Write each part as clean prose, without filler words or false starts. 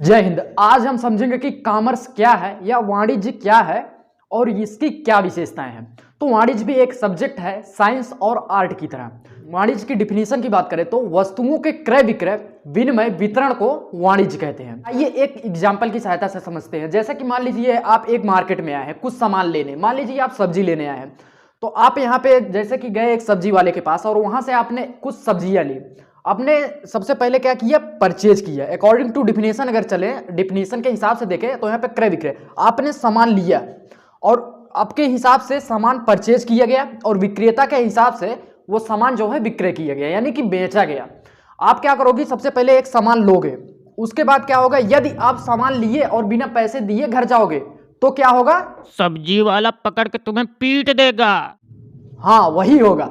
जय हिंद। आज हम समझेंगे कि कॉमर्स क्या है या वाणिज्य क्या है और इसकी क्या विशेषताएं हैं। तो वाणिज्य भी एक सब्जेक्ट है साइंस और आर्ट की तरह। वाणिज्य की डिफिनीशन की बात करें तो वस्तुओं के क्रय विक्रय विनिमय वितरण को वाणिज्य कहते हैं। आइए एक एग्जाम्पल की सहायता से समझते हैं। जैसे कि मान लीजिए आप एक मार्केट में आए हैं कुछ सामान लेने, मान लीजिए आप सब्जी लेने आए हैं, तो आप यहाँ पे जैसे कि गए एक सब्जी वाले के पास और वहां से आपने कुछ सब्जियां ली। आपने सबसे पहले क्या किया, परचेज किया। अकॉर्डिंग टू डिफिनेशन अगर चले, डिफिनेशन के हिसाब से देखें तो यहाँ पे क्रय विक्रय, आपने सामान लिया और आपके हिसाब से सामान परचेज किया गया और विक्रेता के हिसाब से वो सामान जो है विक्रय किया गया, यानी कि बेचा गया। आप क्या करोगे, सबसे पहले एक सामान लोगे, उसके बाद क्या होगा, यदि आप सामान लिए और बिना पैसे दिए घर जाओगे तो क्या होगा, सब्जी वाला पकड़ के तुम्हें पीट देगा। हाँ वही होगा।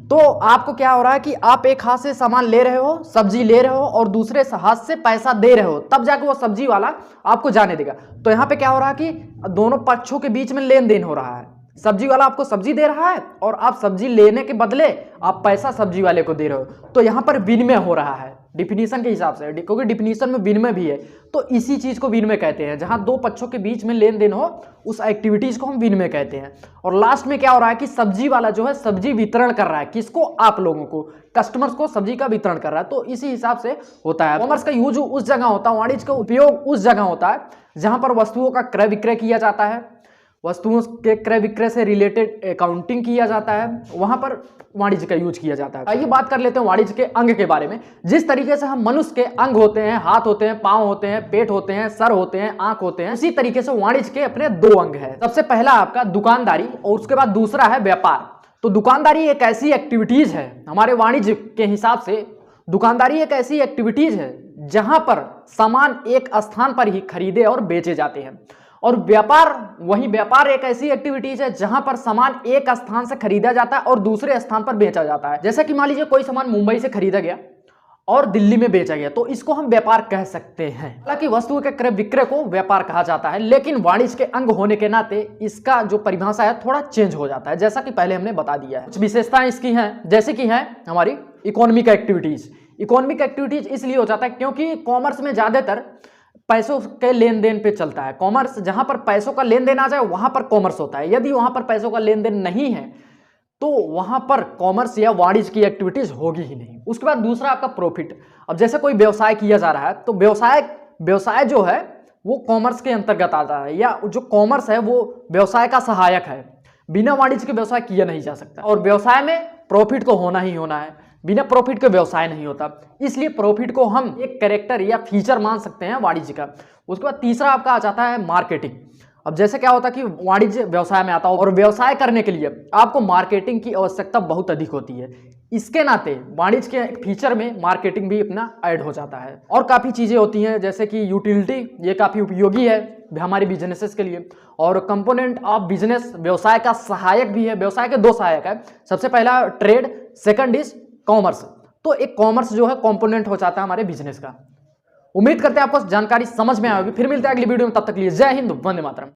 तो आपको क्या हो रहा है कि आप एक हाथ से सामान ले रहे हो, सब्जी ले रहे हो और दूसरे हाथ से पैसा दे रहे हो, तब जाके वो सब्जी वाला आपको जाने देगा। तो यहाँ पे क्या हो रहा है कि दोनों पक्षों के बीच में लेन देन हो रहा है। सब्जी वाला आपको सब्जी दे रहा है और आप सब्जी लेने के बदले आप पैसा सब्जी वाले को दे रहे हो। तो यहाँ पर विनिमय हो रहा है डिफिनीशन के हिसाब से, क्योंकि डिफिनीशन में विनिमय भी है। तो इसी चीज को विनिमय कहते हैं, जहां दो पक्षों के बीच में लेन देन हो उस एक्टिविटीज को हम विनिमय कहते हैं। और लास्ट में क्या हो रहा है कि सब्जी वाला जो है सब्जी वितरण कर रहा है, किसको, आप लोगों को, कस्टमर्स को सब्जी का वितरण कर रहा है। तो इसी हिसाब से होता है। कॉमर्स का यूज उस जगह होता है, वाणिज्य का उपयोग उस जगह होता है जहां पर वस्तुओं का क्रय विक्रय किया जाता है, वस्तुओं के क्रय विक्रय से रिलेटेड अकाउंटिंग किया जाता है, वहां पर वाणिज्य का यूज किया जाता है। आइए बात कर लेते हैं वाणिज्य के अंग के बारे में। जिस तरीके से हम मनुष्य के अंग होते हैं, हाथ होते हैं, पांव होते हैं, पेट होते हैं, सर होते हैं, आंख होते हैं, उसी तरीके से वाणिज्य के अपने दो अंग हैं। सबसे पहला आपका दुकानदारी और उसके बाद दूसरा है व्यापार। तो दुकानदारी एक ऐसी एक्टिविटीज है हमारे वाणिज्य के हिसाब से, दुकानदारी एक ऐसी एक्टिविटीज है जहां पर सामान एक स्थान पर ही खरीदे और बेचे जाते हैं। और व्यापार, वही व्यापार एक ऐसी एक्टिविटीज है जहां पर सामान एक स्थान से खरीदा जाता है और दूसरे स्थान पर बेचा जाता है। जैसे कि मान लीजिए कोई सामान मुंबई से खरीदा गया और दिल्ली में बेचा गया, तो इसको हम व्यापार कह सकते हैं। हालांकि वस्तुओं के क्रय विक्रय को व्यापार कहा जाता है, लेकिन वाणिज्य के अंग होने के नाते इसका जो परिभाषा है थोड़ा चेंज हो जाता है, जैसा कि पहले हमने बता दिया है। कुछ विशेषताएं इसकी हैं, जैसे कि है हमारी इकोनॉमिक एक्टिविटीज। इकोनॉमिक एक्टिविटीज इसलिए हो जाता है क्योंकि कॉमर्स में ज्यादातर पैसों के लेन देन पे चलता है। कॉमर्स जहां पर पैसों का लेन देन आ जाए वहां पर कॉमर्स होता है। यदि वहां पर पैसों का लेन देन नहीं है तो वहां पर कॉमर्स या वाणिज्य की एक्टिविटीज होगी ही नहीं। उसके बाद दूसरा आपका प्रॉफिट। अब जैसे कोई व्यवसाय किया जा रहा है तो व्यवसाय जो है वो कॉमर्स के अंतर्गत आता है, या जो कॉमर्स है वो व्यवसाय का सहायक है। बिना वाणिज्य के व्यवसाय किया नहीं जा सकता, और व्यवसाय में प्रॉफिट तो होना ही होना है, बिना प्रॉफिट के व्यवसाय नहीं होता। इसलिए प्रॉफिट को हम एक कैरेक्टर या फीचर मान सकते हैं वाणिज्य का। उसके बाद तीसरा आपका आ जाता है मार्केटिंग। अब जैसे क्या होता है कि वाणिज्य व्यवसाय में आता है और व्यवसाय करने के लिए आपको मार्केटिंग की आवश्यकता बहुत अधिक होती है। इसके नाते वाणिज्य के फीचर में मार्केटिंग भी अपना ऐड हो जाता है। और काफ़ी चीज़ें होती हैं जैसे कि यूटिलिटी, ये काफ़ी उपयोगी है हमारी बिजनेसेस के लिए। और कंपोनेंट ऑफ बिजनेस, व्यवसाय का सहायक भी है। व्यवसाय के दो सहायक है, सबसे पहला ट्रेड, सेकंड इज कॉमर्स। तो एक कॉमर्स जो है कंपोनेंट हो जाता है हमारे बिजनेस का। उम्मीद करते हैं आपको जानकारी समझ में आएगी। फिर मिलते हैं अगली वीडियो में, तब तक के लिए जय हिंद, वंदे मातरम।